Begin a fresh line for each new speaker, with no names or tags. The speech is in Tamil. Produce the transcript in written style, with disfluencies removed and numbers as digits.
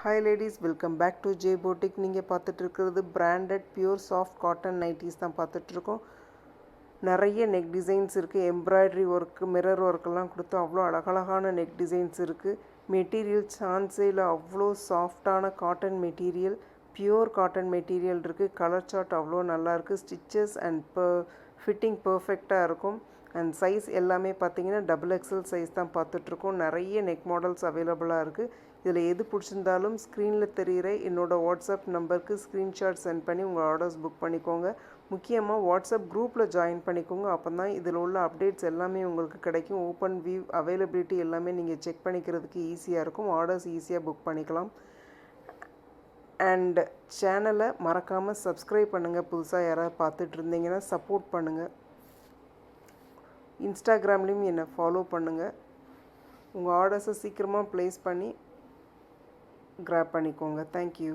Hi ladies, welcome back to J Boutique. நீங்கள் பார்த்துட்டு இருக்கிறது branded pure soft cotton nighties தான் பார்த்துட்ருக்கோம். நிறைய நெக் டிசைன்ஸ் இருக்குது. எம்ப்ராய்டரி ஒர்க்கு, மிரர் ஒர்க்கெல்லாம் கொடுத்து அவ்வளோ அழகழகான நெக் டிசைன்ஸ் இருக்குது. மெட்டீரியல் சான்ஸேல அவ்வளோ சாஃப்டான cotton material, pure cotton material இருக்குது. கலர் சார்ட் அவ்வளோ நல்லாயிருக்கு. ஸ்டிச்சஸ் அண்ட் ஃபிட்டிங் பர்ஃபெக்டாக இருக்கும். அண்ட் சைஸ் எல்லாமே பார்த்தீங்கன்னா XXL சைஸ் தான் பார்த்துட்ருக்கோம். நிறைய நெக் மாடல்ஸ் அவைலபிளாக இருக்குது. இதில் எது பிடிச்சிருந்தாலும் ஸ்க்ரீனில் தெரிகிற என்னோடய வாட்ஸ்அப் நம்பருக்கு ஸ்க்ரீன்ஷாட் சென்ட் பண்ணி உங்கள் ஆர்டர்ஸ் புக் பண்ணிக்கோங்க. முக்கியமாக வாட்ஸ்அப் குரூப்பில் ஜாயின் பண்ணிக்கோங்க. அப்போ தான் இதில் உள்ள அப்டேட்ஸ் எல்லாமே உங்களுக்கு கிடைக்கும். ஓப்பன் வியூ அவைலபிலிட்டி எல்லாமே நீங்கள் செக் பண்ணிக்கிறதுக்கு ஈஸியாக இருக்கும். ஆர்டர்ஸ் ஈஸியாக புக் பண்ணிக்கலாம். அண்ட் சேனலை மறக்காமல் சப்ஸ்கிரைப் பண்ணுங்கள். புதுசாக யாராவது பார்த்துட்டு இருந்தீங்கன்னா சப்போர்ட் பண்ணுங்கள். இன்ஸ்டாகிராம்லேயும் என்னை ஃபாலோ பண்ணுங்கள். உங்கள் ஆர்டர்ஸை சீக்கிரமாக ப்ளேஸ் பண்ணி கிராப் பண்ணிக்கோங்க. தேங்க்யூ.